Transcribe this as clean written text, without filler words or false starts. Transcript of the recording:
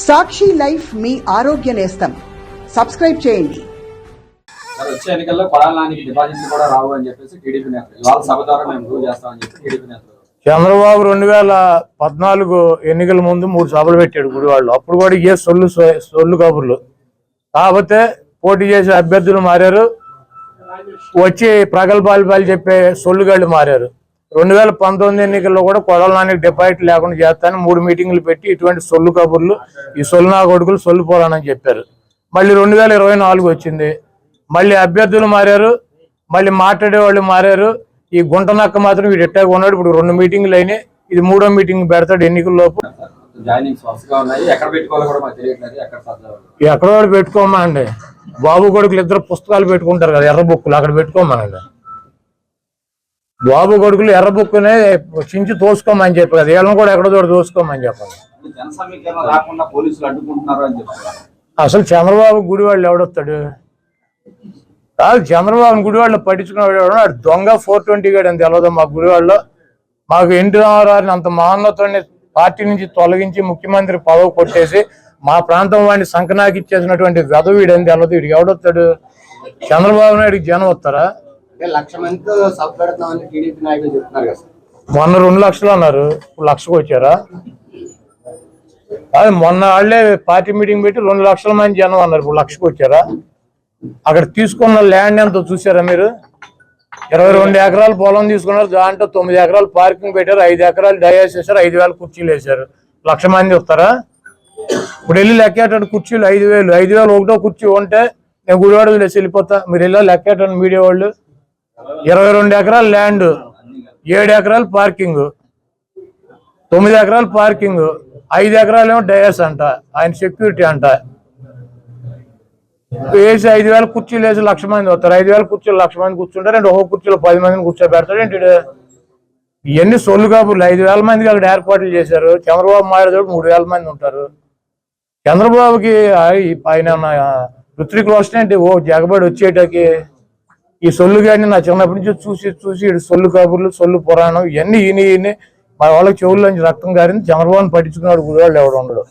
సాక్షి life మీ ఆరోగ్య నేస్తం. Subscribe చేయండి. వచ్చే ఎన్నికల్లో కొడాలానికి డిపాజిట్లు కూడా రావు అని చెప్పేసి టీడీపీ నేతలు ఇవాళ సభ ద్వారా మేము ప్రూవ్ చేస్తామని చెప్పి టీడీపీ నేతలు. చంద్రబాబు 2014 ఎన్నికల ముందు 3 సభలు పెట్టాడు గుడివాళ్ళు. అప్పుడు కూడా ఏ సొల్లు కబుర్లు. కాకపోతే పోటీ చేసే అభ్యర్థులు మారారు, వచ్చి ప్రగల్భాలు చెప్పే సొల్లుగాళ్ళు మారారు. 2019 ఎన్నికల్లో కూడా కొడాలానికి డిపాజిట్ లేకుండా చేస్తానని 3 మీటింగ్లు పెట్టి ఇటువంటి సొల్లు కబుర్లు, ఈ సొల్లు నా కొడుకులు సొల్లు పోరానని చెప్పారు. మళ్ళీ 2024 వచ్చింది, మళ్ళీ అభ్యర్థులు మారారు, మళ్ళీ మాట్లాడేవాళ్ళు మారారు. ఈ గుంట నక్క మాత్రం వీడు ఎట్టాగా ఉన్నాడు. ఇప్పుడు 2 మీటింగ్లు అయినాయి, ఇది 3వ మీటింగ్ పెడతాడు ఎన్నికల్లోపు. ఎక్కడ వాడు పెట్టుకోమండి. బాబు కొడుకులు ఇద్దరు పుస్తకాలు పెట్టుకుంటారు కదా, ఎర్ర బుక్కులు, అక్కడ పెట్టుకోమనండి. బాబు కొడుకులు ఎర్ర బుక్కునే చించి తోసుకోమని చెప్పి కదా, వీళ్ళని కూడా ఎక్కడో చోట తోసుకోమని చెప్పండి. అసలు చంద్రబాబు గుడివాళ్ళు ఎవడొస్తాడు? కాదు, చంద్రబాబు గుడివాళ్ళు పట్టించుకున్నాడు దొంగ 420 గడు అని తెలియదు. మా గుడివాళ్ళు మాకు ఎన్టీ రామారావుని అంత మహోన్నతుడిని పార్టీ నుంచి తొలగించి ముఖ్యమంత్రి పదవి కొట్టేసి మా ప్రాంతం వాడిని సంకనాకి ఇచ్చేసినటువంటి గదవీడు అని తెలియదు. వీడికి ఎవడొస్తాడు? చంద్రబాబు నాయుడికి జనం వస్తారా? మొన్న 2 లక్షలు అన్నారు, ఇప్పుడు 1,00,000 వచ్చారా? అది మొన్న వాళ్ళే పార్టీ మీటింగ్ పెట్టి 2 లక్షల మంది జనం అన్నారు, ఇప్పుడు 1,00,000 వచ్చారా? అక్కడ తీసుకున్న ల్యాండ్ ఎంతో చూసారా మీరు? 22 ఎకరాలు పొలం తీసుకున్నారు, దాంట్లో 9 ఎకరాలు పార్కింగ్ పెట్టారు, 5 ఎకరాలు డయాస్ వేశారు, 5,000 కుర్చీలు వేశారు. 1,00,000 మంది వస్తారా? ఇప్పుడు వెళ్ళి లెక్కేటాడు కుర్చీలు 5,000 ఒకటో కుర్చీ ఉంటే నేను గుడివాడలు వేసి వెళ్ళిపోతా. మీరు వెళ్ళా లెక్కేటాడు మీడియా వాళ్ళు. 22 ఎకరాలు ల్యాండ్, 7 ఎకరాలు పార్కింగ్, 9 ఎకరాలు పార్కింగ్, 5 ఎకరాలు ఏమో డయాస్ అంట, ఆయన సెక్యూరిటీ అంట. వేసి 5,000 కుర్చీలు వేసి 1,00,000 మంది వస్తారు. 5,000 కుర్చీలు 1,00,000 మంది కూర్చుంటారు, అంటే ఒక్కొక్క కుర్చీలో 10 మందిని కూర్చోబెడతాడు ఏంటి? ఇవన్నీ సొల్లు కబుర్లు. 5,000 మందికి అక్కడ ఏర్పాట్లు చేశారు. చంద్రబాబు మారేదోడు 3,000 మంది ఉంటారు. చంద్రబాబుకి ఆయన ఋత్విక్ రోషన్ ఏంటి ఓ జగబడి వచ్చేటకి ఈ సొల్లు గాడిని నా చిన్నప్పటి నుంచి చూసి సొల్లు కబుర్లు, సొల్లు పురాణం ఇవన్నీ ఈయన మా వాళ్ళకి చెవుల్లోంచి రక్తం గారింది. చంద్రబాబుని పట్టించుకున్నాడు గుడివాళ్ళు ఎవడు ఉండడు.